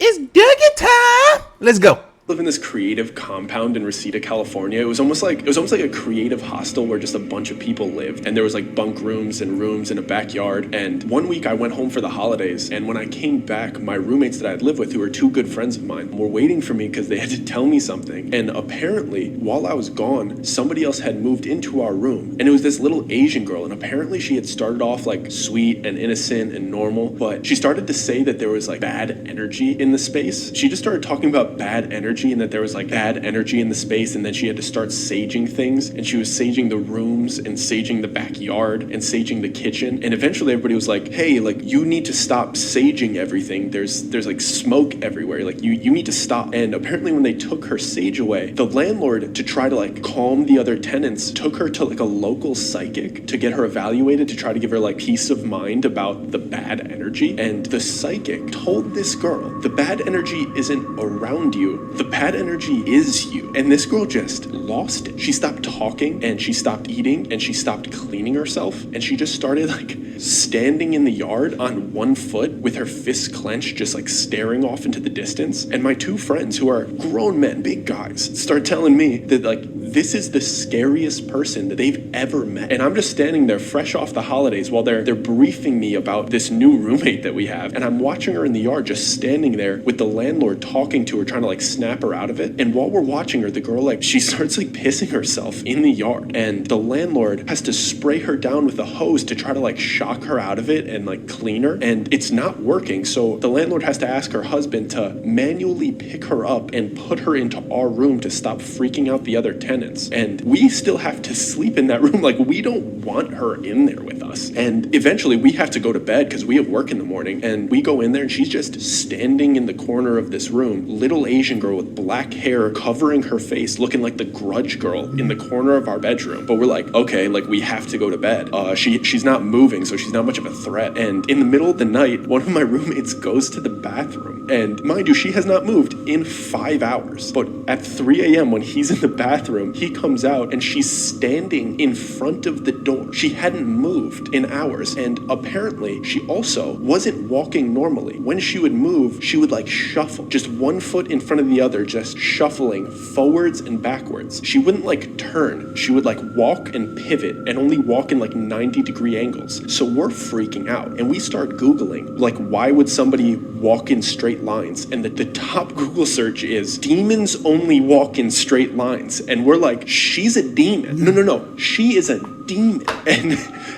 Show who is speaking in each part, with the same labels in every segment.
Speaker 1: It's Dougie time. Let's go.
Speaker 2: Live in this creative compound in Reseda, California. It was almost like a creative hostel where just a bunch of people lived, and there was like bunk rooms and a backyard. And one week I went home for the holidays, and when I came back, my roommates that I'd lived with, who were two good friends of mine, were waiting for me because they had to tell me something. And apparently, while I was gone, somebody else had moved into our room, and it was this little Asian girl. And apparently she had started off like sweet and innocent and normal, but she started to say that there was like bad energy in the space. She just started talking about bad energy, and that there was like bad energy in the space, and then she had to start saging things, and she was saging the rooms and saging the backyard and saging the kitchen. And eventually everybody was like, hey, like you need to stop saging everything. There's like smoke everywhere. Like you need to stop. And apparently when they took her sage away, the landlord, to try to like calm the other tenants, took her to like a local psychic to get her evaluated, to try to give her like peace of mind about the bad energy. And the psychic told this girl, the bad energy isn't around you. The bad energy is you. And this girl just lost it. She stopped talking, and she stopped eating, and she stopped cleaning herself, and she just started like standing in the yard on one foot with her fists clenched, just like staring off into the distance. And my two friends, who are grown men, big guys, start telling me that like this is the scariest person that they've ever met. And I'm just standing there fresh off the holidays while they're briefing me about this new roommate that we have, and I'm watching her in the yard just standing there with the landlord talking to her, trying to like snap her out of it. And while we're watching her, the girl, like, she starts like pissing herself in the yard, and the landlord has to spray her down with a hose to try to like shock her out of it and like clean her, and it's not working. So the landlord has to ask her husband to manually pick her up and put her into our room to stop freaking out the other tenants. And we still have to sleep in that room. Like, we don't want her in there with us. And eventually we have to go to bed because we have work in the morning, and we go in there and she's just standing in the corner of this room, little Asian girl with black hair covering her face, looking like the Grudge girl in the corner of our bedroom. But we're like, okay, like we have to go to bed. She's not moving, so she's not much of a threat. And in the middle of the night, one of my roommates goes to the bathroom, and mind you, she has not moved in 5 hours. But at 3 a.m. when he's in the bathroom, he comes out and she's standing in front of the door. She hadn't moved in hours, and apparently she also wasn't walking normally. When she would move, she would like shuffle, just one foot in front of the other, just shuffling forwards and backwards. She wouldn't like turn. She would like walk and pivot, and only walk in like 90-degree angles. So we're freaking out, and we start Googling, like, why would somebody walk in straight lines? And the top Google search is demons only walk in straight lines. And we're like, she's a demon. No, she is a demon. And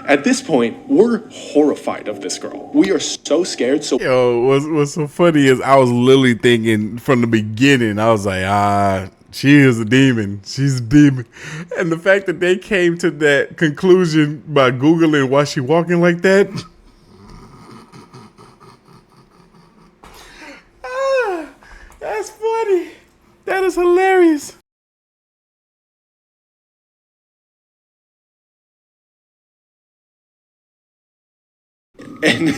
Speaker 2: at this point, we're horrified of this girl. We are so scared. So
Speaker 1: what's so funny is I was literally thinking from the beginning, I was like, she is a demon. She's a demon. And the fact that they came to that conclusion by Googling why she walking like that. That's funny. That is hilarious.
Speaker 2: And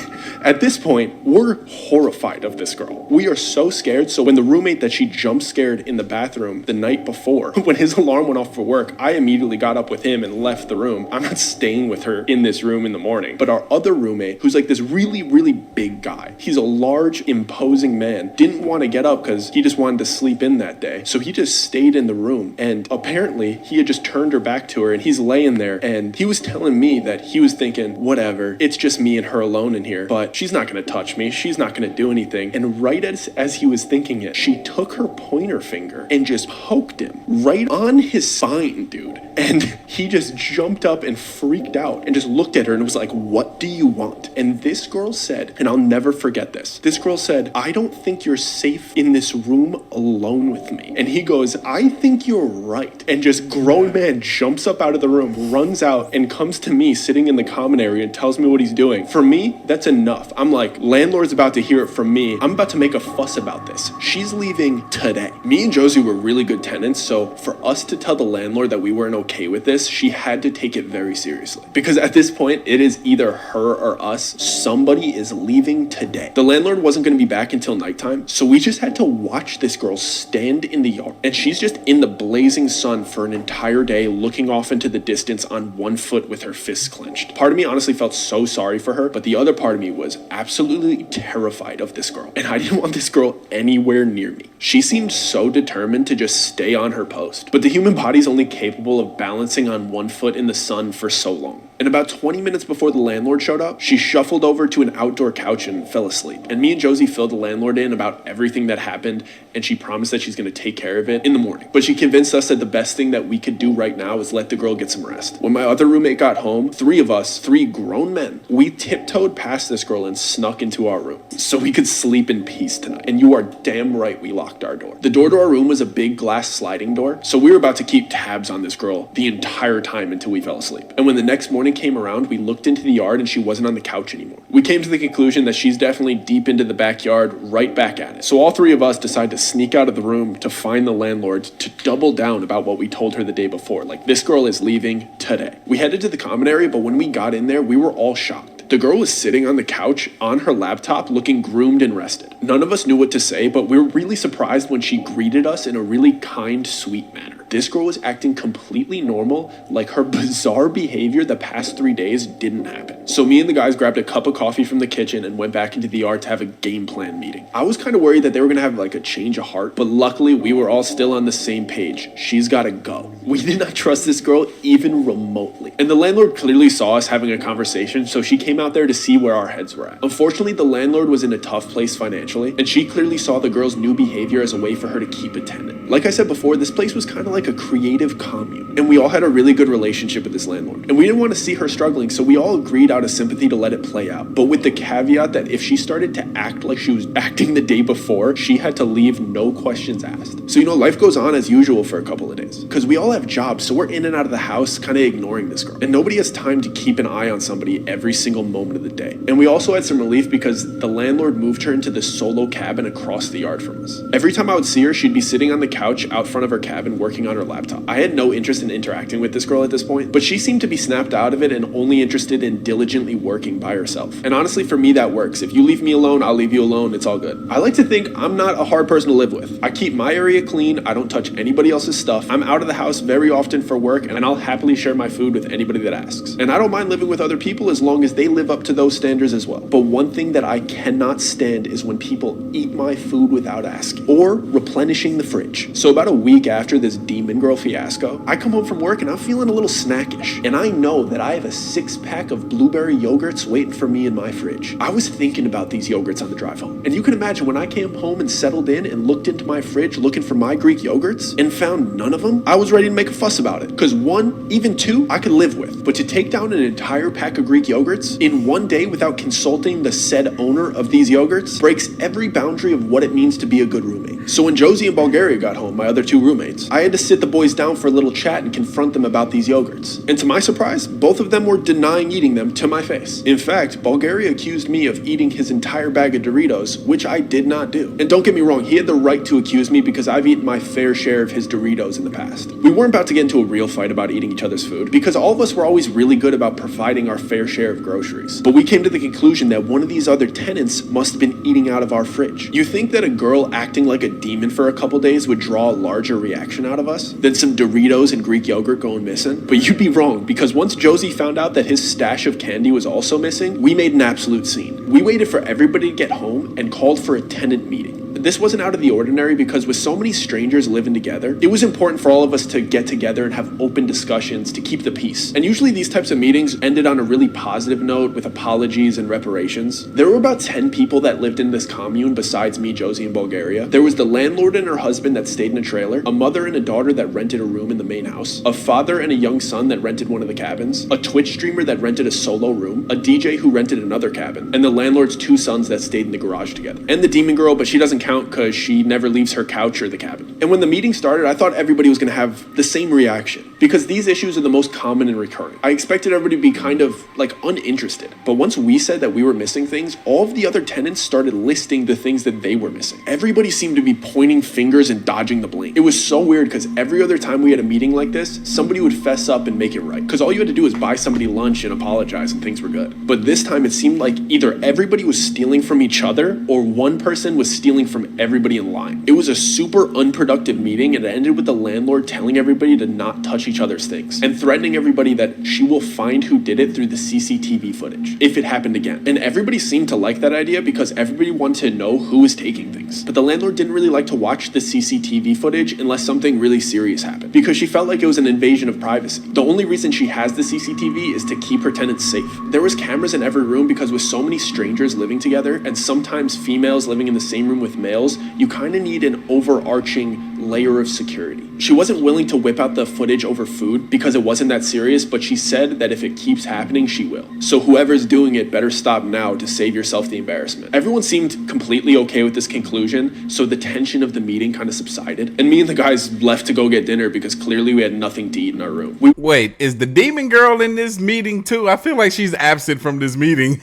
Speaker 2: at this point, we're horrified of this girl. We are so scared. So when the roommate that she jump scared in the bathroom the night before, when his alarm went off for work, I immediately got up with him and left the room. I'm not staying with her in this room in the morning. But our other roommate, who's like this really, really big guy, he's a large, imposing man, didn't want to get up because he just wanted to sleep in that day. So he just stayed in the room. And apparently he had just turned her back to her, and he's laying there, and he was telling me that he was thinking, whatever, it's just me and her alone in here, but she's not going to touch me. She's not going to do anything. And right as he was thinking it, she took her pointer finger and just poked him right on his spine, dude. And he just jumped up and freaked out and just looked at her and was like, what do you want? And this girl said, and I'll never forget this, this girl said, I don't think you're safe in this room alone with me. And he goes, I think you're right. And just grown man jumps up out of the room, runs out, and comes to me sitting in the common area and tells me what he's doing. For me, that's enough. I'm like, landlord's about to hear it from me. I'm about to make a fuss about this. She's leaving today. Me and Josie were really good tenants, so for us to tell the landlord that we weren't okay with this, she had to take it very seriously. Because at this point, it is either her or us. Somebody is leaving today. The landlord wasn't going to be back until nighttime, so we just had to watch this girl stand in the yard. And she's just in the blazing sun for an entire day, looking off into the distance on one foot with her fists clenched. Part of me honestly felt so sorry for her, but the other part of me was was absolutely terrified of this girl, and I didn't want this girl anywhere near me. She seemed so determined to just stay on her post, but the human body is only capable of balancing on one foot in the sun for so long. And about 20 minutes before the landlord showed up, she shuffled over to an outdoor couch and fell asleep. And me and Josie filled the landlord in about everything that happened, and she promised that she's going to take care of it in the morning. But she convinced us that the best thing that we could do right now is let the girl get some rest. When my other roommate got home, three of us, three grown men, we tiptoed past this girl and snuck into our room so we could sleep in peace tonight. And you are damn right we locked our door. The door to our room was a big glass sliding door, so we were about to keep tabs on this girl the entire time until we fell asleep. And when the next morning came around, we looked into the yard and she wasn't on the couch anymore. We came to the conclusion that she's definitely deep into the backyard, right back at it. So all three of us decided to sneak out of the room to find the landlord to double down about what we told her the day before. Like, this girl is leaving today. We headed to the common area, but when we got in there, we were all shocked. The girl was sitting on the couch on her laptop looking groomed and rested. None of us knew what to say, but we were really surprised when she greeted us in a really kind, sweet manner. This girl was acting completely normal, like her bizarre behavior the past 3 days didn't happen. So me and the guys grabbed a cup of coffee from the kitchen and went back into the yard to have a game plan meeting. I was kind of worried that they were going to have like a change of heart, but luckily we were all still on the same page. She's got to go. We did not trust this girl even remotely. And the landlord clearly saw us having a conversation, so she came out there to see where our heads were at. Unfortunately, the landlord was in a tough place financially, and she clearly saw the girl's new behavior as a way for her to keep a tenant. Like I said before, this place was kind of like a creative commune, and we all had a really good relationship with this landlord. And we didn't want to see her struggling, so we all agreed out of sympathy to let it play out. But with the caveat that if she started to act like she was acting the day before, she had to leave, no questions asked. So, life goes on as usual for a couple of days, because we all have jobs, so we're in and out of the house kind of ignoring this girl. And nobody has time to keep an eye on somebody every single moment of the day. And we also had some relief because the landlord moved her into this solo cabin across the yard from us. Every time I would see her, she'd be sitting on the couch out front of her cabin working on her laptop. I had no interest in interacting with this girl at this point, but she seemed to be snapped out of it and only interested in diligently working by herself. And honestly, for me, that works. If you leave me alone, I'll leave you alone. It's all good. I like to think I'm not a hard person to live with. I keep my area clean. I don't touch anybody else's stuff. I'm out of the house very often for work, and I'll happily share my food with anybody that asks. And I don't mind living with other people as long as they live up to those standards as well. But one thing that I cannot stand is when people eat my food without asking or replenishing the fridge. So about a week after this demon girl fiasco, I come home from work and I'm feeling a little snackish. And I know that I have a 6-pack of blueberry yogurts waiting for me in my fridge. I was thinking about these yogurts on the drive home. And you can imagine when I came home and settled in and looked into my fridge looking for my Greek yogurts and found none of them, I was ready to make a fuss about it. Because 1, even 2, I could live with. But to take down an entire pack of Greek yogurts in one day without consulting the said owner of these yogurts breaks every boundary of what it means to be a good roommate. So when Josie and Bulgaria got home, my other 2 roommates, I had to sit the boys down for a little chat and confront them about these yogurts. And to my surprise, both of them were denying eating them to my face. In fact, Bulgaria accused me of eating his entire bag of Doritos, which I did not do. And don't get me wrong, he had the right to accuse me because I've eaten my fair share of his Doritos in the past. We weren't about to get into a real fight about eating each other's food because all of us were always really good about providing our fair share of groceries. But we came to the conclusion that one of these other tenants must have been eating out of our fridge. You think that a girl acting like a demon for a couple days would draw a larger reaction out of us than some Doritos and Greek yogurt going missing? But you'd be wrong, because once Josie found out that his stash of candy was also missing, we made an absolute scene. We waited for everybody to get home and called for a tenant meeting. This wasn't out of the ordinary because with so many strangers living together, it was important for all of us to get together and have open discussions to keep the peace. And usually these types of meetings ended on a really positive note with apologies and reparations. There were about 10 people that lived in this commune besides me, Josie, and Bulgaria. There was the landlord and her husband that stayed in a trailer, a mother and a daughter that rented a room in the main house, a father and a young son that rented one of the cabins, a Twitch streamer that rented a solo room, a DJ who rented another cabin, and the landlord's 2 sons that stayed in the garage together. And the demon girl, but she doesn't count because she never leaves her couch or the cabin. And when the meeting started, I thought everybody was going to have the same reaction because these issues are the most common and recurring. I expected everybody to be kind of like uninterested. But once we said that we were missing things, all of the other tenants started listing the things that they were missing. Everybody seemed to be pointing fingers and dodging the blame. It was so weird because every other time we had a meeting like this, somebody would fess up and make it right. Because all you had to do was buy somebody lunch and apologize and things were good. But this time it seemed like either everybody was stealing from each other or one person was stealing from everybody in line. It was a super unproductive meeting and it ended with the landlord telling everybody to not touch replenish each other's things, and threatening everybody that she will find who did it through the CCTV footage if it happened again. And everybody seemed to like that idea because everybody wanted to know who was taking things. But the landlord didn't really like to watch the CCTV footage unless something really serious happened, because she felt like it was an invasion of privacy. The only reason she has the CCTV is to keep her tenants safe. There was cameras in every room because with so many strangers living together, and sometimes females living in the same room with males, you kind of need an overarching layer of security. She wasn't willing to whip out the footage over food because it wasn't that serious, but she said that if it keeps happening, she will. So whoever's doing it better stop now to save yourself the embarrassment. Everyone seemed completely okay with this conclusion, so the tension of the meeting kind of subsided, and me and the guys left to go get dinner because clearly we had nothing to eat in our room.
Speaker 1: Wait, is the demon girl in this meeting too? I feel like she's absent from this meeting.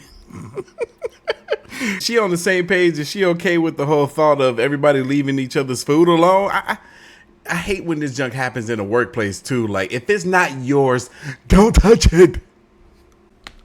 Speaker 1: She on the same page? Is she okay with the whole thought of everybody leaving each other's food alone? I hate when this junk happens in a workplace too. Like, if it's not yours, don't touch it.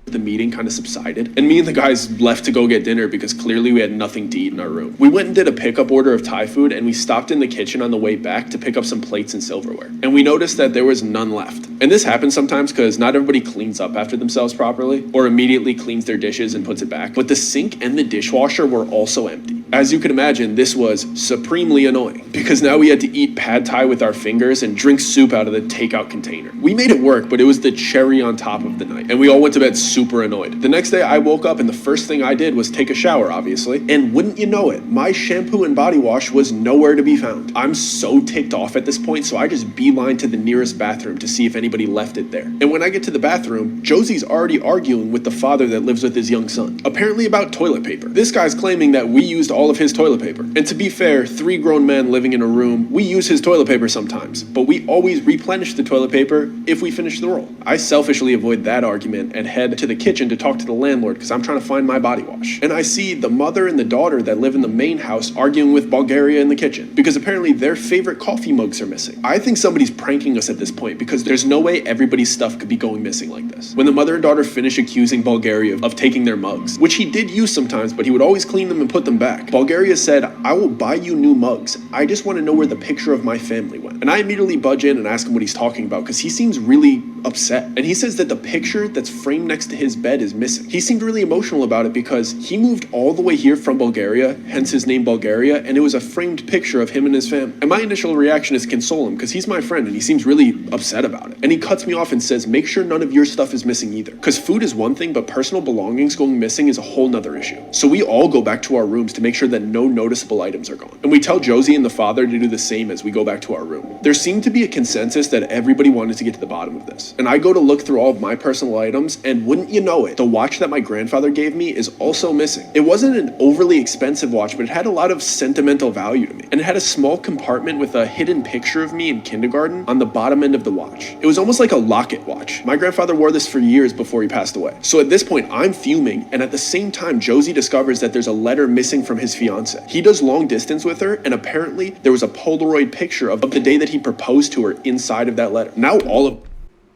Speaker 2: The meeting kind of subsided, and me and the guys left to go get dinner because clearly we had nothing to eat in our room. We went and did a pickup order of Thai food, and we stopped in the kitchen on the way back to pick up some plates and silverware. And we noticed that there was none left. And this happens sometimes because not everybody cleans up after themselves properly or immediately cleans their dishes and puts it back. But the sink and the dishwasher were also empty. As you can imagine, this was supremely annoying because now we had to eat pad thai with our fingers and drink soup out of the takeout container. We made it work, but it was the cherry on top of the night, and we all went to bed super annoyed. The next day I woke up and the first thing I did was take a shower, obviously, and wouldn't you know it, my shampoo and body wash was nowhere to be found. I'm so ticked off at this point, so I just beeline to the nearest bathroom to see if anybody left it there. And when I get to the bathroom, Josie's already arguing with the father that lives with his young son, apparently about toilet paper. This guy's claiming that we used all of his toilet paper. And to be fair, 3 grown men living in a room, we use his toilet paper sometimes, but we always replenish the toilet paper if we finish the roll. I selfishly avoid that argument and head to the kitchen to talk to the landlord because I'm trying to find my body wash. And I see the mother and the daughter that live in the main house arguing with Bulgaria in the kitchen because apparently their favorite coffee mugs are missing. I think somebody's pranking us at this point because there's no way everybody's stuff could be going missing like this. When the mother and daughter finish accusing Bulgaria of taking their mugs, which he did use sometimes, but he would always clean them and put them back, Bulgaria said, "I will buy you new mugs. I just want to know where the picture of my family went." And I immediately budge in and ask him what he's talking about because he seems really upset. And he says that the picture that's framed next to his bed is missing. He seemed really emotional about it because he moved all the way here from Bulgaria, hence his name Bulgaria, and it was a framed picture of him and his family. And my initial reaction is to console him because he's my friend and he seems really upset about it. And he cuts me off and says, "Make sure none of your stuff is missing either." Because food is one thing, but personal belongings going missing is a whole nother issue. So we all go back to our rooms to make sure that no noticeable items are gone. And we tell Josie and the father to do the same as we go back to our room. There seemed to be a consensus that everybody wanted to get to the bottom of this. And I go to look through all of my personal items, and wouldn't you know it, the watch that my grandfather gave me is also missing. It wasn't an overly expensive watch, but it had a lot of sentimental value to me. And it had a small compartment with a hidden picture of me in kindergarten on the bottom end of the watch. It was almost like a locket watch. My grandfather wore this for years before he passed away. So at this point, I'm fuming, and at the same time, Josie discovers that there's a letter missing from his fiance. He does long distance with her, and apparently there was a Polaroid picture of the day that he proposed to her inside of that letter. Now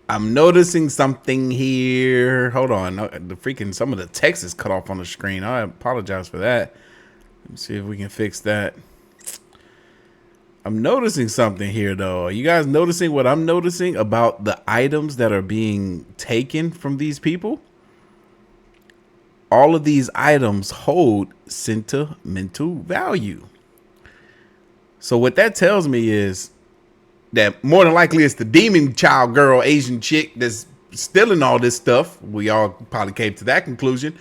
Speaker 1: I'm noticing something here. Hold on. Some of the text is cut off on the screen. I apologize for that. Let's see if we can fix that. I'm noticing something here, though. Are you guys noticing what I'm noticing about the items that are being taken from these people? All of these items hold sentimental value. So what that tells me is that more than likely it's the demon child girl, Asian chick that's stealing all this stuff. We all probably came to that conclusion.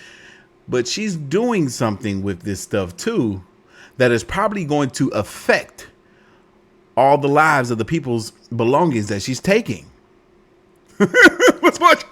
Speaker 1: But she's doing something with this stuff too that is probably going to affect all the lives of the people's belongings that she's taking. What's what?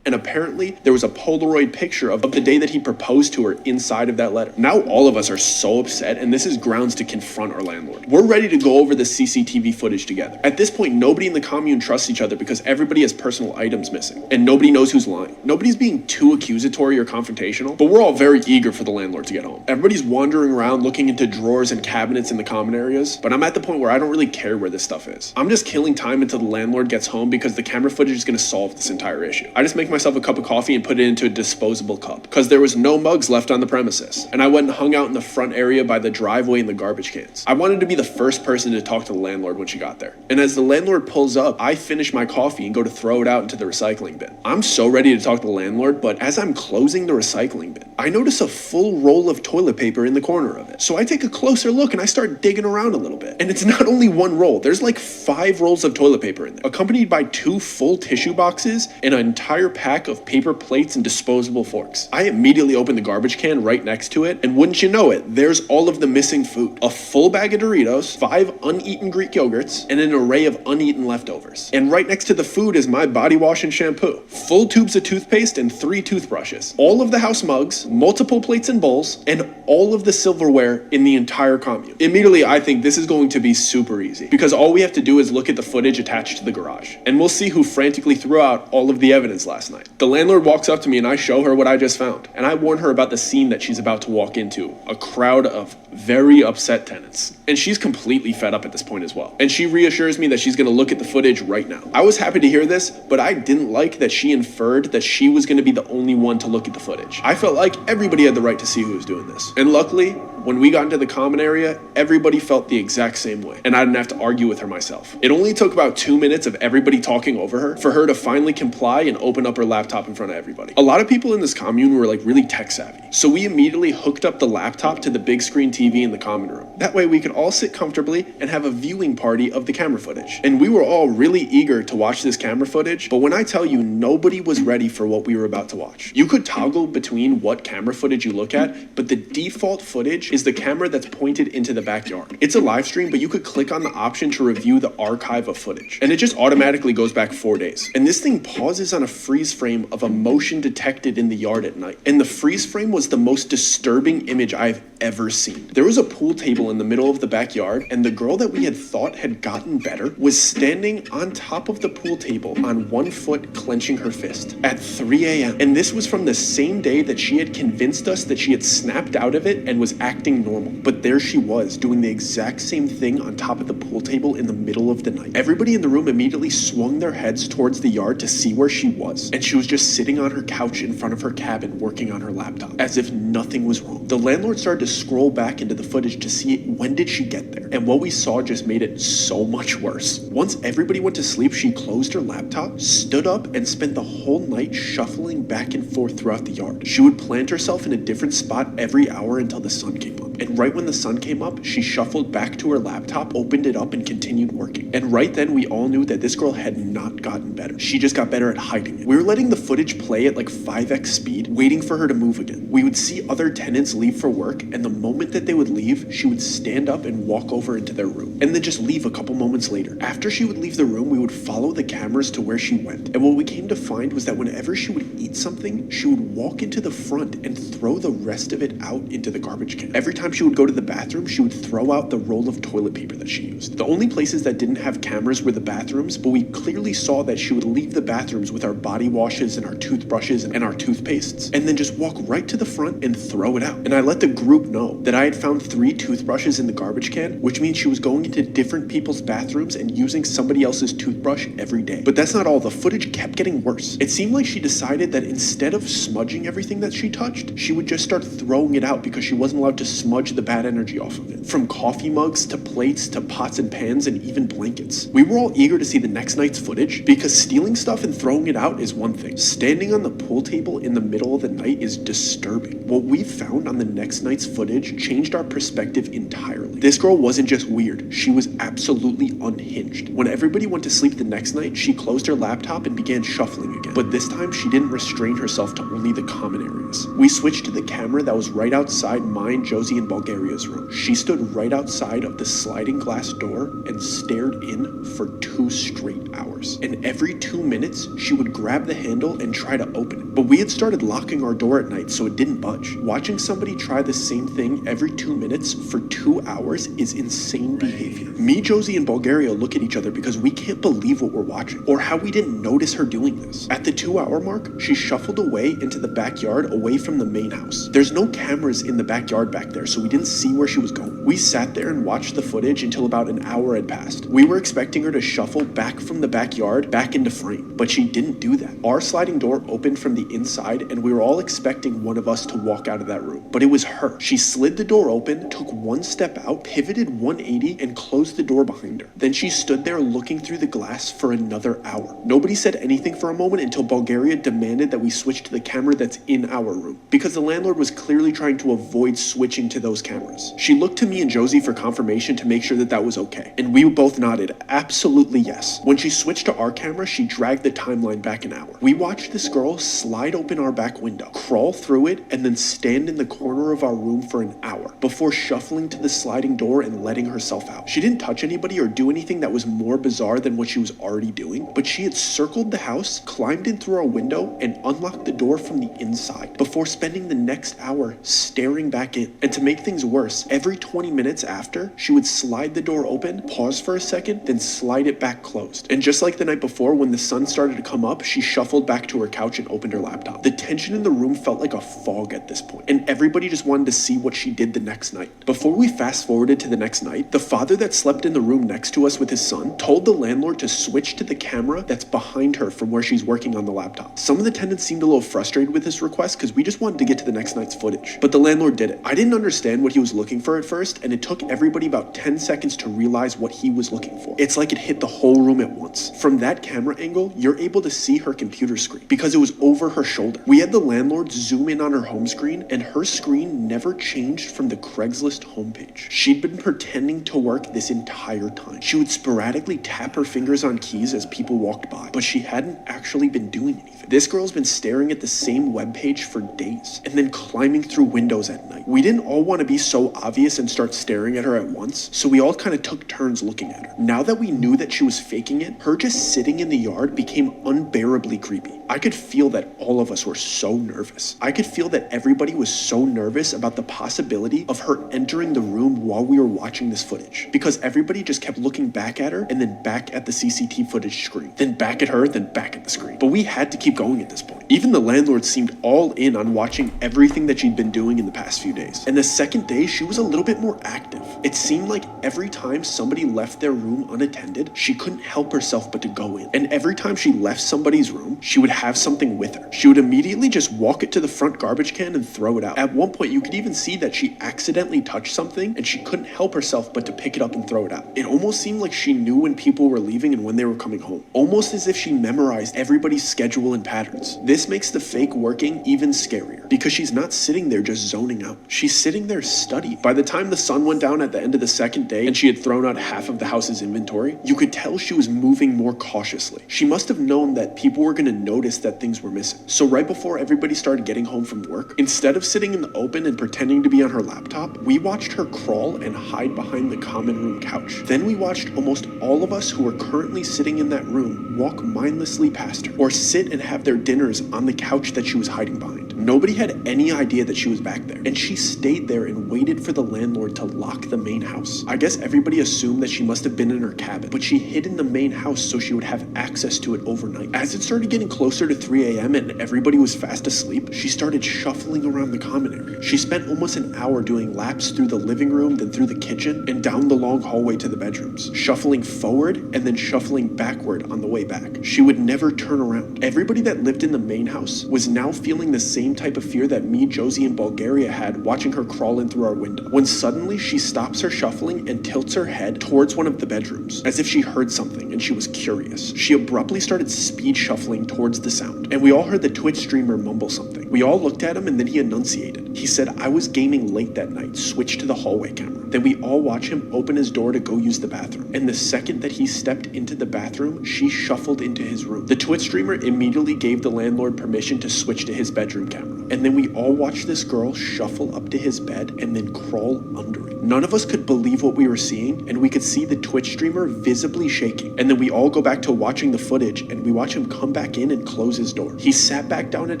Speaker 2: And apparently there was a Polaroid picture of the day that he proposed to her inside of that letter. Now all of us are so upset, and this is grounds to confront our landlord. We're ready to go over the CCTV footage together. At this point, nobody in the commune trusts each other because everybody has personal items missing, and nobody knows who's lying. Nobody's being too accusatory or confrontational, but we're all very eager for the landlord to get home. Everybody's wandering around looking into drawers and cabinets in the common areas, but I'm at the point where I don't really care where this stuff is. I'm just killing time until the landlord gets home because the camera footage is going to solve this entire issue. I just make my myself a cup of coffee and put it into a disposable cup because there was no mugs left on the premises. And I went and hung out in the front area by the driveway and the garbage cans. I wanted to be the first person to talk to the landlord when she got there. And as the landlord pulls up, I finish my coffee and go to throw it out into the recycling bin. I'm so ready to talk to the landlord, but as I'm closing the recycling bin, I notice a full roll of toilet paper in the corner of it. So I take a closer look and I start digging around a little bit. And it's not only one roll, there's like 5 rolls of toilet paper in there, accompanied by 2 full tissue boxes and an entire pack of paper plates and disposable forks. I immediately open the garbage can right next to it, and wouldn't you know it, there's all of the missing food. A full bag of Doritos, 5 uneaten Greek yogurts, and an array of uneaten leftovers. And right next to the food is my body wash and shampoo, full tubes of toothpaste and 3 toothbrushes, all of the house mugs, multiple plates and bowls, and all of the silverware in the entire commune. Immediately, I think this is going to be super easy because all we have to do is look at the footage attached to the garage, and we'll see who frantically threw out all of the evidence last night. The landlord walks up to me and I show her what I just found, and I warn her about the scene that she's about to walk into, a crowd of very upset tenants. And she's completely fed up at this point as well. And she reassures me that she's going to look at the footage right now. I was happy to hear this, but I didn't like that she inferred that she was going to be the only one to look at the footage. I felt like everybody had the right to see who was doing this. And luckily, when we got into the common area, everybody felt the exact same way, and I didn't have to argue with her myself. It only took about 2 minutes of everybody talking over her for her to finally comply and open up her laptop in front of everybody. A lot of people in this commune were like really tech savvy, so we immediately hooked up the laptop to the big screen TV in the common room. That way we could all sit comfortably and have a viewing party of the camera footage. And we were all really eager to watch this camera footage, but when I tell you, nobody was ready for what we were about to watch. You could toggle between what camera footage you look at, but the default footage is the camera that's pointed into the backyard. It's a live stream, but you could click on the option to review the archive of footage, and it just automatically goes back 4 days. And this thing pauses on a freeze frame of a motion detected in the yard at night. And the freeze frame was the most disturbing image I've ever seen. There was a pool table in the middle of the backyard, and the girl that we had thought had gotten better was standing on top of the pool table on 1 foot, clenching her fist at 3 a.m. And this was from the same day that she had convinced us that she had snapped out of it and was acting normal. But there she was, doing the exact same thing on top of the pool table in the middle of the night. Everybody in the room immediately swung their heads towards the yard to see where she was, and she was just sitting on her couch in front of her cabin working on her laptop, as if nothing was wrong. The landlord started to scroll back into the footage to see when did she get there, and what we saw just made it so much worse. Once everybody went to sleep, she closed her laptop, stood up, and spent the whole night shuffling back and forth throughout the yard. She would plant herself in a different spot every hour until the sun came up, and right when the sun came up, she shuffled back to her laptop, opened it up, and continued working. And right then, we all knew that this girl had not gotten better. She just got better at hiding it. We were letting the footage play at like 5x speed, waiting for her to move again. We would see other tenants leave for work, and the moment that they would leave, she would stand up and walk over into their room, and then just leave a couple moments later. After she would leave the room, we would follow the cameras to where she went, and what we came to find was that whenever she would eat something, she would walk into the front and throw the rest of it out into the garbage can. Every time she would go to the bathroom, she would throw out the roll of toilet paper that she used. The only places that didn't have cameras were the bathrooms, but we clearly saw that she would leave the bathrooms with our body washes and our toothbrushes and our toothpastes, and then just walk right to the front and throw it out. And I let the group know that I had found 3 toothbrushes in the garbage can, which means she was going into different people's bathrooms and using somebody else's toothbrush every day. But that's not all. The footage kept getting worse. It seemed like she decided that instead of smudging everything that she touched, she would just start throwing it out because she wasn't allowed to smudge the bad energy off of it. From coffee mugs to plates to pots and pans and even blankets. We were all eager to see the next night's footage because stealing stuff and throwing it out is one thing. Standing on the pool table in the middle of the night is disturbing. What we found on the next night's footage changed our perspective entirely. This girl wasn't just weird, she was absolutely unhinged. When everybody went to sleep the next night, she closed her laptop and began shuffling again. But this time, she didn't restrain herself to only the common areas. We switched to the camera that was right outside mine, Josie, and Bulgaria's room. She stood right outside of the sliding glass door and stared in for 2 straight hours. And every 2 minutes, she would grab the handle and try to open it. But we had started locking our door at night, so it didn't budge. Watching somebody try the same thing every 2 minutes for 2 hours is insane behavior. Me, Josie, and Bulgaria look at each other because we can't believe what we're watching, or how we didn't notice her doing this. At the 2-hour mark, she shuffled away into the backyard away from the main house. There's no cameras in the backyard back there, so we didn't see where she was going. We sat there and watched the footage until about an hour had passed. We were expecting her to shuffle back from the backyard back into frame, but she didn't do that. Our sliding door opened from the inside, and we were all expecting one of us to walk out of that room, but it was her. She slid the door open, took one step out, pivoted 180, and closed the door behind her. Then she stood there looking through the glass for another hour. Nobody said anything for a moment until Bulgaria demanded that we switch to the camera that's in our room, because the landlord was clearly trying to avoid switching to those cameras. She looked to me and Josie for confirmation to make sure that that was okay, and we both nodded absolutely yes. When she switched to our camera, she dragged the timeline back an hour. We watched this girl slide open our back window, crawl through it, and then stand in the corner of our room for an hour before shuffling to the sliding door and letting herself out. She didn't touch anybody or do anything that was more bizarre than what she was already doing, but she had circled the house, climbed in through our window, and unlocked the door from the inside before spending the next hour staring back in. And to make things worse, every 20 minutes after, she would slide the door open, pause for a second, then slide it back closed. And just like the night before, when the sun started to come up, she shuffled back to her couch and opened her laptop. The tension in the room felt like a fog at this point, and everybody just wanted to see what she did the next night. Before we fast forwarded to the next night, the father that slept in the room next to us with his son told the landlord to switch to the camera that's behind her from where she's working on the laptop. Some of the tenants seemed a little frustrated with this request because we just wanted to get to the next night's footage, but the landlord did it. I didn't understand what he was looking for at first, and it took everybody about 10 seconds to realize what he was looking for. It's like it hit the whole room at once. From that camera angle, you're able to see her computer screen because it was over her shoulder. We had the landlord zoom in on her home screen, and her screen never changed from the Craigslist homepage. She'd been pretending to work this entire time. She would sporadically tap her fingers on keys as people walked by, but she hadn't actually been doing anything. This girl's been staring at the same webpage for days and then climbing through windows at night. We didn't all want to be so obvious and start staring at her at once, so we all kind of took turns looking at her. Now that we knew that she was faking it, her just sitting in the yard became unbearably creepy. I could feel that all of us were so nervous. I could feel that everybody was so nervous about the possibility of her entering the room while we were watching this footage, because everybody just kept looking back at her and then back at the CCTV footage screen, then back at her, then back at the screen. But we had to keep going at this point. Even the landlord seemed all in on watching everything that she'd been doing in the past few days. And the second day, she was a little bit more active. It seemed like every time somebody left their room unattended, she couldn't help herself but to go in. And every time she left somebody's room, she would have something with her. She would immediately just walk it to the front garbage can and throw it out. At one point, you could even see that she accidentally touched something and she couldn't help herself but to pick it up and throw it out. It almost seemed like she knew when people were leaving and when they were coming home. Almost as if she memorized everybody's schedule and patterns. This makes the fake working even scarier because she's not sitting there just zoning out. She's sitting there studying. By the time the sun went down at the end of the second day and she had thrown out half of the house's inventory, you could tell she was moving more cautiously. She must have known that people were going to notice that things were missing. So right before everybody started getting home from work, instead of sitting in the open and pretending to be on her laptop, we watched her crawl and hide behind the common room couch. Then we watched almost all of us who were currently sitting in that room walk mindlessly past her or sit and have their dinners on the couch that she was hiding behind. Nobody had any idea that she was back there, and she stayed there and waited for the landlord to lock the main house. I guess everybody assumed that she must have been in her cabin, but she hid in the main house so she would have access to it overnight. As it started getting closer to 3 a.m. and everybody was fast asleep, she started shuffling around the common area. She spent almost an hour doing laps through the living room, then through the kitchen, and down the long hallway to the bedrooms, shuffling forward and then shuffling backward on the way back. She would never turn around. Everybody that lived in the main house was now feeling the same type of fear that me, Josie, and Bulgaria had watching her crawl in through our window, when suddenly she stops her shuffling and tilts her head towards one of the bedrooms, as if she heard something and she was curious. She abruptly started speed shuffling towards the sound, and we all heard the Twitch streamer mumble something. We all looked at him and then he enunciated. He said, "I was gaming late that night, switch to the hallway camera." Then we all watch him open his door to go use the bathroom, and the second that he stepped into the bathroom, she shuffled into his room. The Twitch streamer immediately gave the landlord permission to switch to his bedroom camera, and then we all watched this girl shuffle up to his bed and then crawl under it. None of us could believe what we were seeing, and we could see the Twitch streamer visibly shaking. And then we all go back to watching the footage, and we watch him come back in and close his door. He sat back down at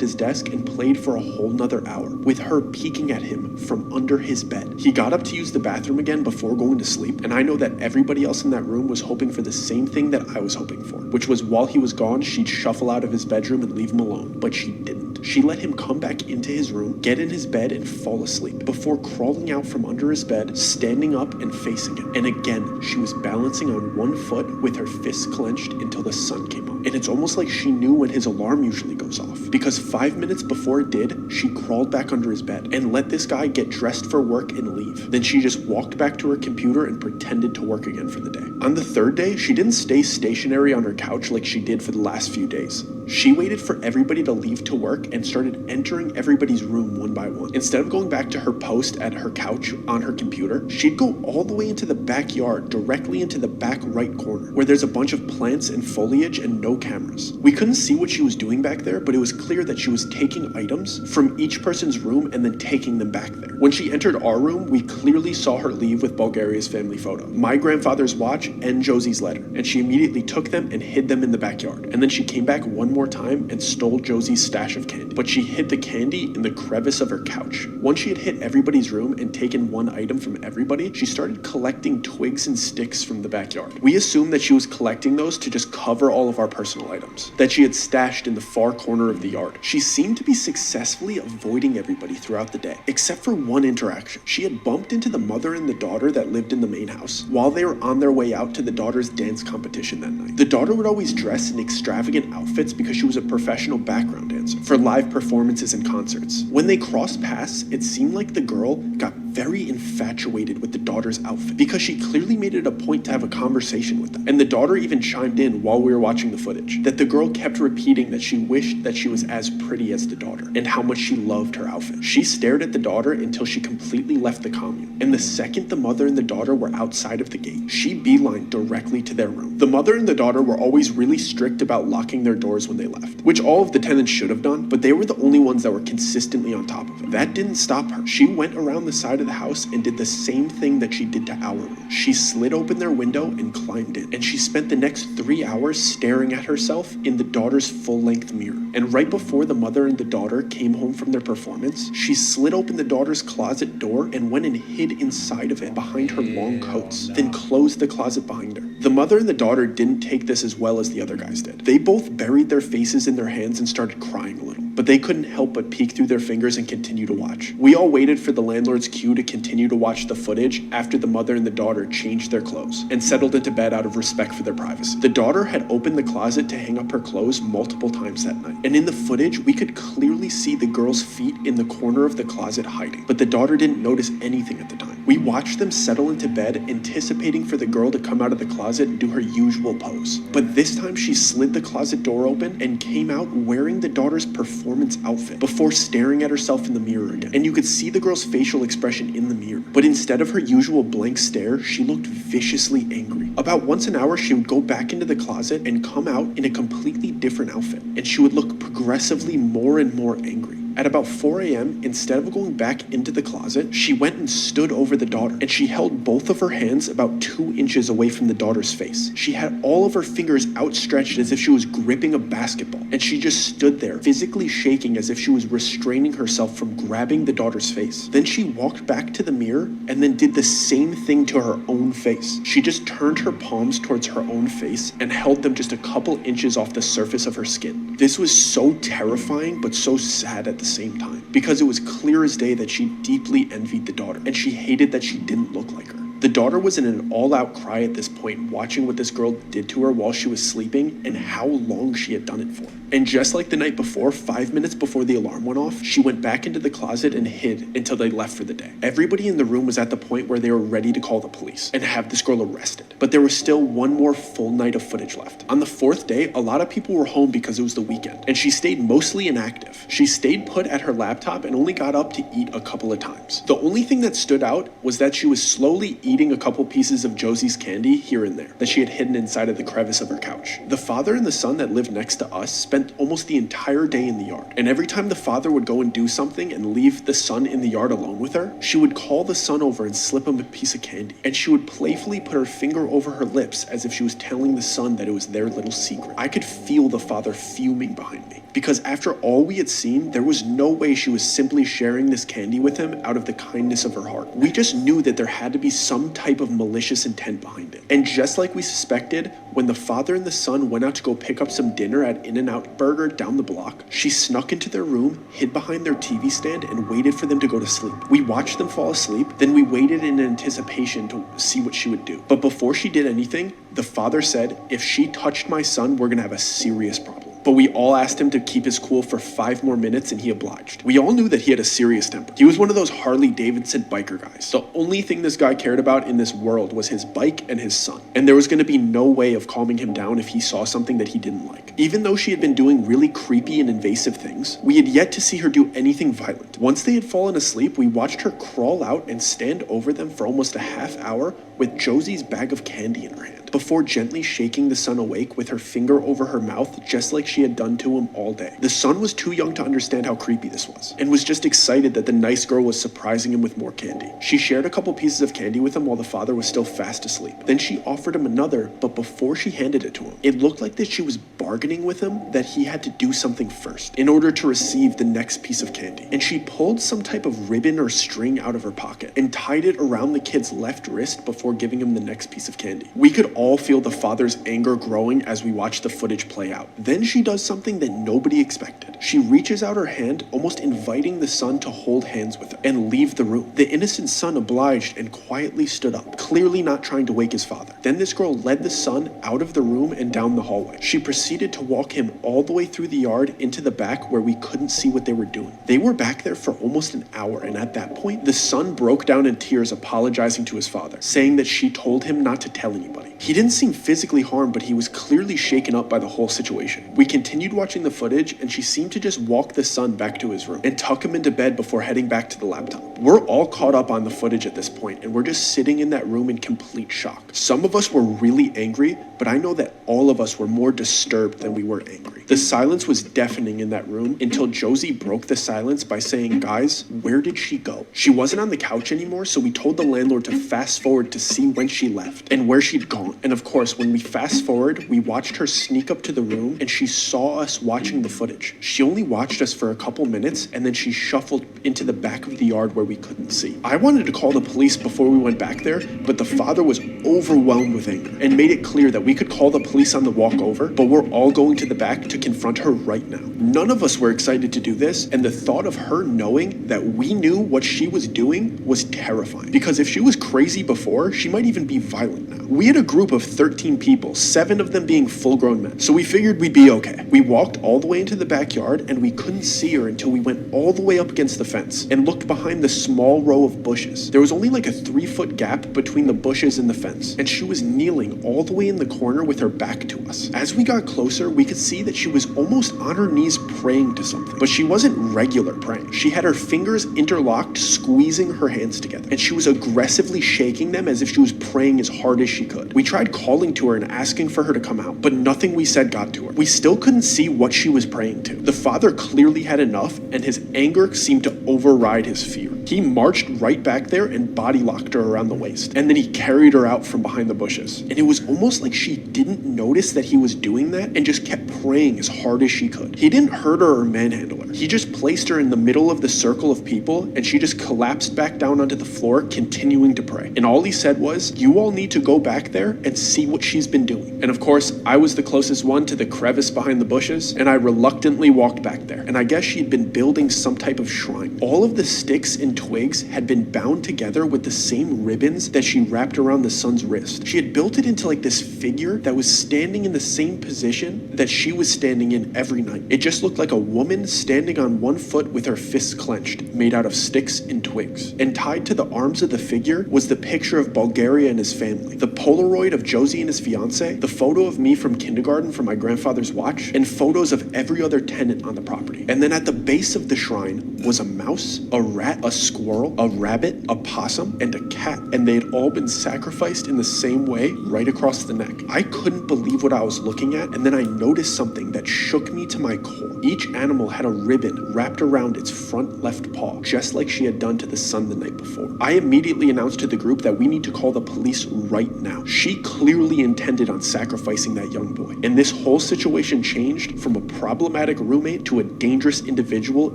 Speaker 2: his desk and played for a whole nother hour, with her peeking at him from under his bed. He got up to use the bathroom again before going to sleep, and I know that everybody else in that room was hoping for the same thing that I was hoping for, which was while he was gone, she'd shuffle out of his bedroom and leave him alone, but she didn't. moment. She let him come back into his room, get in his bed, and fall asleep before crawling out from under his bed, standing up and facing him. And again, she was balancing on one foot with her fists clenched until the sun came up. And it's almost like she knew when his alarm usually goes off, because 5 minutes before it did, she crawled back under his bed and let this guy get dressed for work and leave. Then she just walked back to her computer and pretended to work again for the day. On the third day, she didn't stay stationary on her couch like she did for the last few days. She waited for everybody to leave to work and started entering everybody's room one by one. Instead of going back to her post at her couch on her computer, she'd go all the way into the backyard, directly into the back right corner, where there's a bunch of plants and foliage and no cameras. We couldn't see what she was doing back there, but it was clear that she was taking items from each person's room and then taking them back there. When she entered our room, we clearly saw her leave with Bulgaria's family photo, my grandfather's watch, and Josie's letter, and she immediately took them and hid them in the backyard. And then she came back one more time and stole Josie's stash of candy, but she hid the candy in the crevice of her couch. Once she had hit everybody's room and taken one item from everybody, she started collecting twigs and sticks from the backyard. We assumed that she was collecting those to just cover all of our personal items that she had stashed in the far corner of the yard. She seemed to be successfully avoiding everybody throughout the day, except for one interaction. She had bumped into the mother and the daughter that lived in the main house while they were on their way out to the daughter's dance competition that night. The daughter would always dress in extravagant outfits because she was a professional background dancer for live performances and concerts. When they crossed paths, it seemed like the girl got very infatuated with the daughter's outfit because she clearly made it a point to have a conversation with them. And the daughter even chimed in while we were watching the footage that the girl kept repeating that she wished that she was as pretty as the daughter and how much she loved her outfit. She stared at the daughter until she completely left the commune. And the second the mother and the daughter were outside of the gate, she beelined directly to their room. The mother and the daughter were always really strict about locking their doors when they left, which all of the tenants should have done, but they were the only ones that were consistently on top of it. That didn't stop her. She went around the side of the house and did the same thing that she did to our room. She slid open their window and climbed in, and she spent the next 3 hours staring at herself in the daughter's full-length mirror. And right before the mother and the daughter came home from their performance, she slid open the daughter's closet door and went and hid inside of it behind her long coats, then closed the closet behind her. The mother and the daughter didn't take this as well as the other guys did. They both buried their faces in their hands and started crying a little, but they couldn't help but peek through their fingers and continue to watch. We all waited for the landlord's cue to continue to watch the footage after the mother and the daughter changed their clothes and settled into bed out of respect for their privacy. The daughter had opened the closet to hang up her clothes multiple times that night, and in the footage we could clearly see the girl's feet in the corner of the closet hiding, but the daughter didn't notice anything at the time. We watched them settle into bed, anticipating for the girl to come out of the closet and do her usual pose. But this time she slid the closet door open and came out wearing the daughter's performance outfit before staring at herself in the mirror again. And you could see the girl's facial expression in the mirror. But instead of her usual blank stare, she looked viciously angry. About once an hour, she would go back into the closet and come out in a completely different outfit. And she would look progressively more and more angry. At about 4 a.m., instead of going back into the closet, she went and stood over the daughter, and she held both of her hands about 2 inches away from the daughter's face. She had all of her fingers outstretched as if she was gripping a basketball, and she just stood there, physically shaking as if she was restraining herself from grabbing the daughter's face. Then she walked back to the mirror and then did the same thing to her own face. She just turned her palms towards her own face and held them just a couple inches off the surface of her skin. This was so terrifying, but so sad at the same time, because it was clear as day that she deeply envied the daughter, and she hated that she didn't look like her. The daughter was in an all-out cry at this point, watching what this girl did to her while she was sleeping and how long she had done it for. And just like the night before, 5 minutes before the alarm went off, she went back into the closet and hid until they left for the day. Everybody in the room was at the point where they were ready to call the police and have this girl arrested. But there was still one more full night of footage left. On the 4th day, a lot of people were home because it was the weekend, and she stayed mostly inactive. She stayed put at her laptop and only got up to eat a couple of times. The only thing that stood out was that she was slowly eating a couple pieces of Josie's candy here and there that she had hidden inside of the crevice of her couch. The father and the son that lived next to us spent almost the entire day in the yard, and every time the father would go and do something and leave the son in the yard alone with her, she would call the son over and slip him a piece of candy, and she would playfully put her finger over her lips as if she was telling the son that it was their little secret. I could feel the father fuming behind me, because after all we had seen, there was no way she was simply sharing this candy with him out of the kindness of her heart. We just knew that there had to be some some type of malicious intent behind it. And just like we suspected, when the father and the son went out to go pick up some dinner at In-N-Out Burger down the block, she snuck into their room, hid behind their TV stand, and waited for them to go to sleep. We watched them fall asleep, then we waited in anticipation to see what she would do. But before she did anything, the father said, "If she touched my son, we're gonna have a serious problem." But we all asked him to keep his cool for 5 more minutes and he obliged. We all knew that he had a serious temper. He was one of those Harley Davidson biker guys. The only thing this guy cared about in this world was his bike and his son. And there was going to be no way of calming him down if he saw something that he didn't like. Even though she had been doing really creepy and invasive things, we had yet to see her do anything violent. Once they had fallen asleep, we watched her crawl out and stand over them for almost a half hour with Josie's bag of candy in her hand, before gently shaking the son awake with her finger over her mouth, just like she had done to him all day. The son was too young to understand how creepy this was, and was just excited that the nice girl was surprising him with more candy. She shared a couple pieces of candy with him while the father was still fast asleep. Then she offered him another, but before she handed it to him, it looked like that she was bargaining with him that he had to do something first in order to receive the next piece of candy. And she pulled some type of ribbon or string out of her pocket and tied it around the kid's left wrist before giving him the next piece of candy. We could all feel the father's anger growing as we watched the footage play out. Then she does something that nobody expected. She reaches out her hand, almost inviting the son to hold hands with her and leave the room. The innocent son obliged and quietly stood up, clearly not trying to wake his father. Then this girl led the son out of the room and down the hallway. She proceeded to walk him all the way through the yard into the back where we couldn't see what they were doing. They were back there for almost an hour, and at that point, the son broke down in tears apologizing to his father, saying that she told him not to tell anybody. He didn't seem physically harmed, but he was clearly shaken up by the whole situation. We continued watching the footage, and she seemed to just walk the son back to his room and tuck him into bed before heading back to the laptop. We're all caught up on the footage at this point, and we're just sitting in that room in complete shock. Some of us were really angry, but I know that all of us were more disturbed than we were angry. The silence was deafening in that room until Josie broke the silence by saying, "Guys, where did she go?" She wasn't on the couch anymore, so we told the landlord to fast forward to see when she left and where she'd gone. And of course, when we fast forward, we watched her sneak up to the room and she saw us watching the footage. She only watched us for a couple minutes and then she shuffled into the back of the yard where we couldn't see. I wanted to call the police before we went back there, but the father was overwhelmed with anger and made it clear that we could call the police on the walk over, but we're all going to the back to confront her right now. None of us were excited to do this, and the thought of her knowing that we knew what she was doing was terrifying. Because if she was crazy before, she might even be violent now. We had a group of 13 people, 7 of them being full-grown men, so we figured we'd be okay. We walked all the way into the backyard, and we couldn't see her until we went all the way up against the fence and looked behind the small row of bushes. There was only like a 3-foot gap between the bushes and the fence, and she was kneeling all the way in the corner with her back to us. As we got closer, we could see that she was almost on her knees praying to something, but she wasn't regular praying. She had her fingers interlocked, squeezing her hands together, and she was aggressively shaking them as if she was praying as hard as she could. We tried calling to her and asking for her to come out, but nothing we said got to her. We still couldn't see what she was praying to. The father clearly had enough, and his anger seemed to override his fear. He marched right back there and body locked her around the waist, and then he carried her out from behind the bushes. And it was almost like she didn't notice that he was doing that and just kept praying as hard as she could. He didn't hurt her or manhandle her. He just placed her in the middle of the circle of people, and she just collapsed back down onto the floor, continuing to pray. And all he said was, "You all need to go back there and see what she's been doing." And of course, I was the closest one to the crevice behind the bushes, and I reluctantly walked back there. And I guess she'd been building some type of shrine. All of the sticks and twigs had been bound together with the same ribbons that she wrapped around the son's wrist. She had built it into like this figure that was standing in the same position that she was standing in every night. It just looked like a woman standing on one foot with her fists clenched, made out of sticks and twigs. And tied to the arms of the figure was the picture of Bulgaria and his family, the Polaroid of Josie and his fiance, the photo of me from kindergarten from my grandfather's watch, and photos of every other tenant on the property. And then at the base of the shrine was a mouse, a rat, a squirrel, a rabbit, a possum, and a cat. And they had all been sacrificed in the same way right across the neck. I couldn't believe what I was looking at, and then I noticed something that shook me to my core. Each animal had a ribbon wrapped around its front left paw, just like she had done to the son the night before. I immediately announced to the group that we need to call the police right now. She clearly intended on sacrificing that young boy, and this whole situation changed from a problematic roommate to a dangerous individual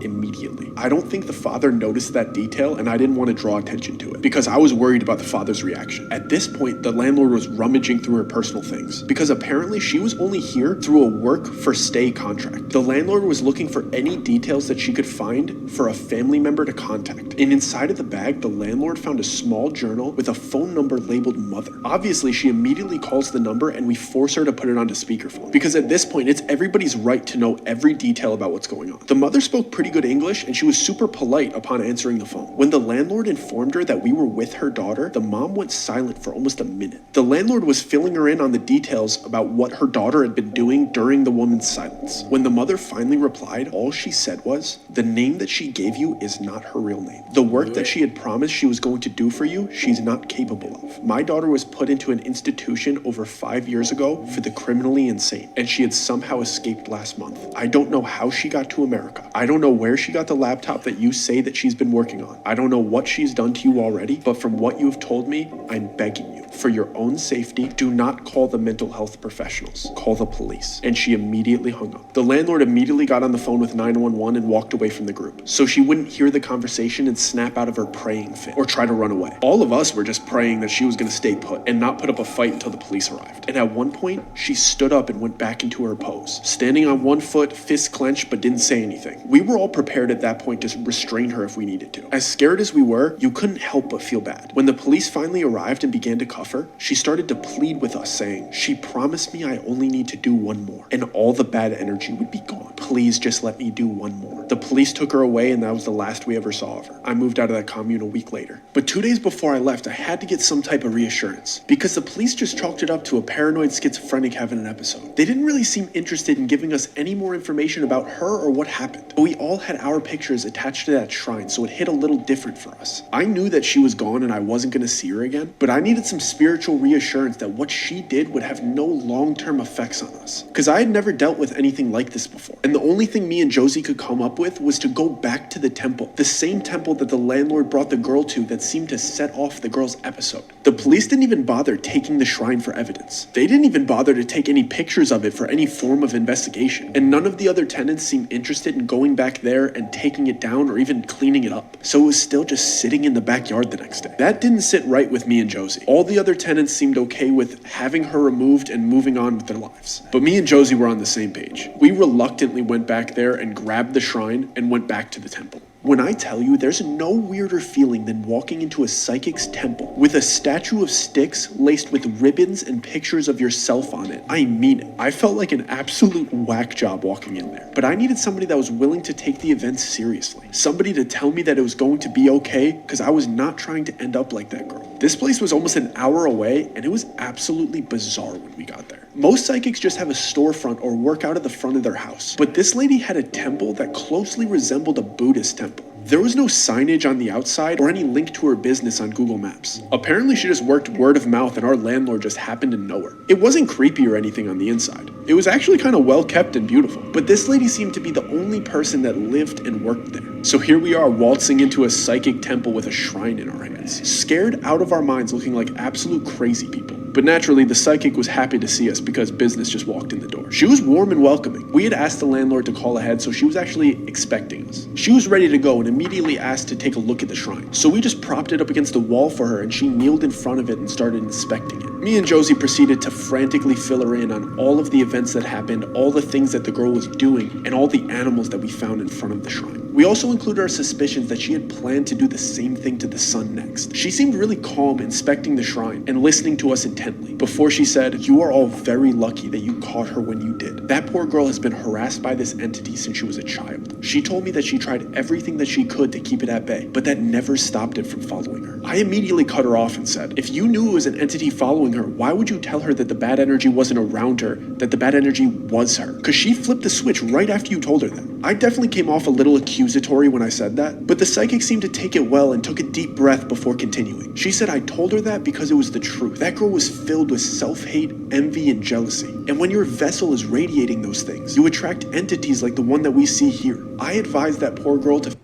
Speaker 2: immediately. I don't think think the father noticed that detail, and I didn't want to draw attention to it because I was worried about the father's reaction. At this point, the landlord was rummaging through her personal things because apparently she was only here through a work for stay contract. The landlord was looking for any details that she could find for a family member to contact. And inside of the bag, the landlord found a small journal with a phone number labeled mother. Obviously, she immediately calls the number and we force her to put it onto speakerphone because at this point, it's everybody's right to know every detail about what's going on. The mother spoke pretty good English and she was super polite upon answering the phone. When the landlord informed her that we were with her daughter, the mom went silent for almost a minute. The landlord was filling her in on the details about what her daughter had been doing during the woman's silence. When the mother finally replied, all she said was, "The name that she gave you is not her real name. The work that she had promised she was going to do for you, she's not capable of. My daughter was put into an institution over 5 years ago for the criminally insane, and she had somehow escaped last month. I don't know how she got to America. I don't know where she got the laptop that you say that she's been working on. I don't know what she's done to you already, but from what you have told me, I'm begging you, for your own safety, do not call the mental health professionals. Call the police." And she immediately hung up. The landlord immediately got on the phone with 911 and walked away from the group, so she wouldn't hear the conversation and snap out of her praying fit or try to run away. All of us were just praying that she was going to stay put and not put up a fight until the police arrived. And at one point, she stood up and went back into her pose, standing on one foot, fists clenched, but didn't say anything. We were all prepared at that point to restrain her if we needed to. As scared as we were, you couldn't help but feel bad. When the police finally arrived and began to cuff her, she started to plead with us, saying, "She promised me I only need to do one more, and all the bad energy would be gone. Please just let me do one more." The police took her away, and that was the last we ever saw of her. I moved out of that commune a week later. But 2 days before I left, I had to get some type of reassurance, because the police just chalked it up to a paranoid schizophrenic having an episode. They didn't really seem interested in giving us any more information about her or what happened. But we all had our pictures attached to that shrine, so it hit a little different for us. I knew that she was gone and I wasn't going to see her again, but I needed some spiritual reassurance that what she did would have no long-term effects on us, because I had never dealt with anything like this before. And the only thing me and Josie could come up with was to go back to the temple, the same temple that the landlord brought the girl to that seemed to set off the girl's episode. The police didn't even bother taking the shrine for evidence. They didn't even bother to take any pictures of it for any form of investigation. And none of the other tenants seemed interested in going back there and taking it down or even cleaning it up. So it was still just sitting in the backyard the next day. That didn't sit right with me and Josie. All the other tenants seemed okay with having her removed and moving on with their lives. But me and Josie were on the same page. We reluctantly went back there and grabbed the shrine and went back to the temple. When I tell you, there's no weirder feeling than walking into a psychic's temple with a statue of sticks laced with ribbons and pictures of yourself on it. I mean it. I felt like an absolute whack job walking in there. But I needed somebody that was willing to take the events seriously. Somebody to tell me that it was going to be okay, because I was not trying to end up like that girl. This place was almost an hour away, and it was absolutely bizarre when we got there. Most psychics just have a storefront or work out of the front of their house, but this lady had a temple that closely resembled a Buddhist temple. There was no signage on the outside or any link to her business on Google Maps. Apparently she just worked word of mouth and our landlord just happened to know her. It wasn't creepy or anything on the inside. It was actually kind of well kept and beautiful. But this lady seemed to be the only person that lived and worked there. So here we are waltzing into a psychic temple with a shrine in our hands, scared out of our minds, looking like absolute crazy people. But naturally, the psychic was happy to see us because business just walked in the door. She was warm and welcoming. We had asked the landlord to call ahead, so she was actually expecting us. She was ready to go and immediately asked to take a look at the shrine. So we just propped it up against the wall for her and she kneeled in front of it and started inspecting it. Me and Josie proceeded to frantically fill her in on all of the events that happened, all the things that the girl was doing, and all the animals that we found in front of the shrine. We also included our suspicions that she had planned to do the same thing to the sun next. She seemed really calm inspecting the shrine and listening to us intently before she said, "You are all very lucky that you caught her when you did. That poor girl has been harassed by this entity since she was a child. She told me that she tried everything that she could to keep it at bay, but that never stopped it from following her." I immediately cut her off and said, "If you knew it was an entity following her, why would you tell her that the bad energy wasn't around her, that the bad energy was her? Because she flipped the switch right after you told her that." I definitely came off a little accusatory when I said that, but the psychic seemed to take it well and took a deep breath before continuing. She said I told her that because it was the truth. That girl was filled with self-hate, envy, and jealousy. And when your vessel is radiating those things, you attract entities like the one that we see here. I advised that poor girl to...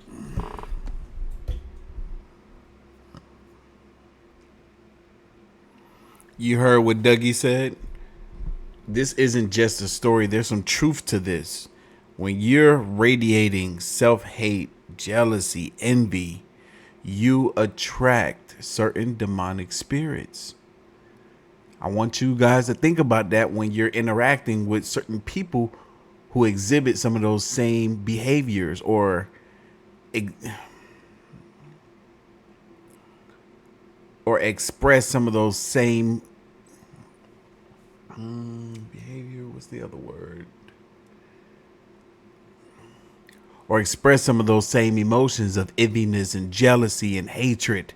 Speaker 1: You heard what Dougie said? This isn't just a story. There's some truth to this. When you're radiating self-hate, jealousy, envy, you attract certain demonic spirits. I want you guys to think about that when you're interacting with certain people who exhibit some of those same behaviors or express some of those same behavior. What's the other word? Or express some of those same emotions of enviness and jealousy and hatred.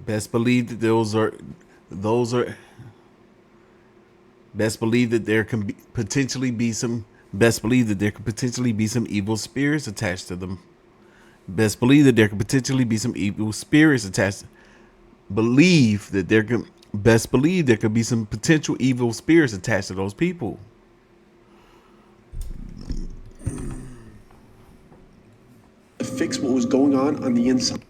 Speaker 1: Best believe that best believe that there can potentially be some evil spirits attached to them. Best believe that there could potentially be some evil spirits attached. Best believe there could be some potential evil spirits attached to those people.
Speaker 2: To fix what was going on the inside.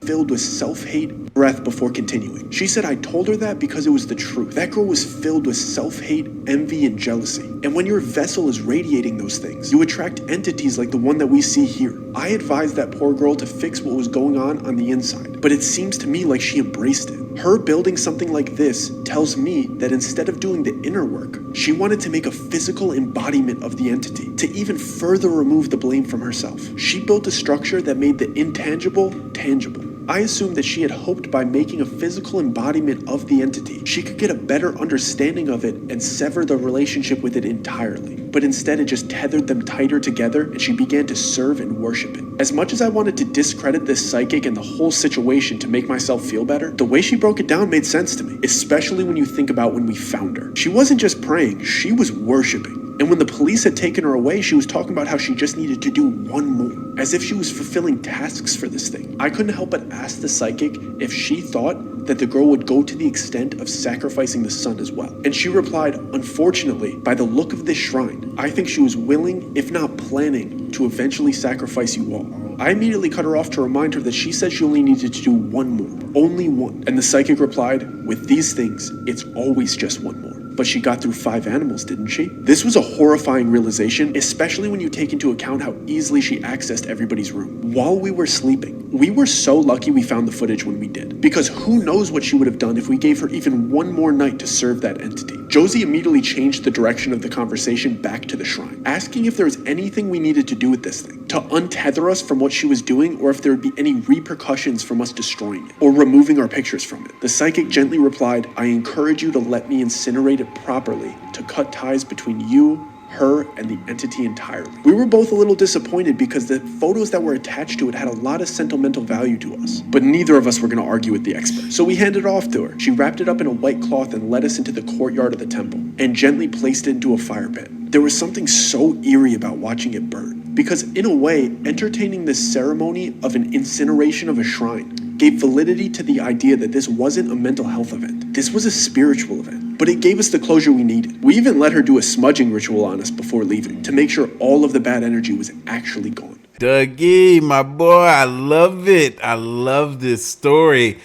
Speaker 2: Filled with self-hate, breath before continuing. She said I told her that because it was the truth. That girl was filled with self-hate, envy, and jealousy. And when your vessel is radiating those things, you attract entities like the one that we see here. I advised that poor girl to fix what was going on the inside, but it seems to me like she embraced it. Her building something like this tells me that instead of doing the inner work, she wanted to make a physical embodiment of the entity to even further remove the blame from herself. She built a structure that made the intangible tangible. I assumed that she had hoped by making a physical embodiment of the entity, she could get a better understanding of it and sever the relationship with it entirely. But instead it just tethered them tighter together and she began to serve and worship it. As much as I wanted to discredit this psychic and the whole situation to make myself feel better, the way she broke it down made sense to me, especially when you think about when we found her. She wasn't just praying, she was worshiping. And when the police had taken her away, she was talking about how she just needed to do one more, as if she was fulfilling tasks for this thing. I couldn't help but ask the psychic if she thought that the girl would go to the extent of sacrificing the sun as well. And she replied, unfortunately, by the look of this shrine, I think she was willing, if not planning, to eventually sacrifice you all. I immediately cut her off to remind her that she said she only needed to do one more, only one. And the psychic replied, with these things, it's always just one more. But she got through 5 animals, didn't she? This was a horrifying realization, especially when you take into account how easily she accessed everybody's room while we were sleeping. We were so lucky we found the footage when we did, because who knows what she would have done if we gave her even one more night to serve that entity. Josie immediately changed the direction of the conversation back to the shrine, asking if there was anything we needed to do with this thing, to untether us from what she was doing, or if there would be any repercussions from us destroying it, or removing our pictures from it. The psychic gently replied, I encourage you to let me incinerate it properly to cut ties between you, her, and the entity entirely. We were both a little disappointed because the photos that were attached to it had a lot of sentimental value to us, but neither of us were going to argue with the expert. So we handed it off to her. She wrapped it up in a white cloth and led us into the courtyard of the temple and gently placed it into a fire pit. There was something so eerie about watching it burn, because in a way, entertaining this ceremony of an incineration of a shrine gave validity to the idea that this wasn't a mental health event. This was a spiritual event, but it gave us the closure we needed. We even let her do a smudging ritual on us before leaving to make sure all of the bad energy was actually gone.
Speaker 1: Dougie, my boy, I love it. I love this story.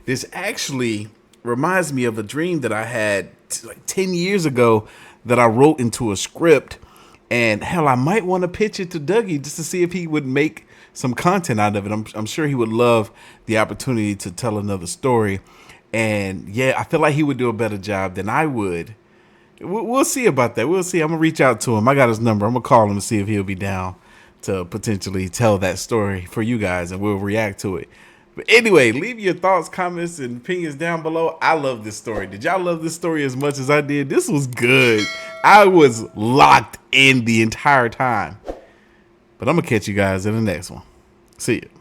Speaker 1: This actually reminds me of a dream that I had like 10 years ago that I wrote into a script. And hell, I might want to pitch it to Dougie just to see if he would make some content out of it. I'm sure he would love the opportunity to tell another story. And yeah, I feel like he would do a better job than I would. We'll see about that. We'll see. I'm going to reach out to him. I got his number. I'm going to call him and see if he'll be down to potentially tell that story for you guys, and we'll react to it. But anyway, leave your thoughts, comments, and opinions down below. I love this story. Did y'all love this story as much as I did? This was good. I was locked in the entire time. But I'm going to catch you guys in the next one. See ya.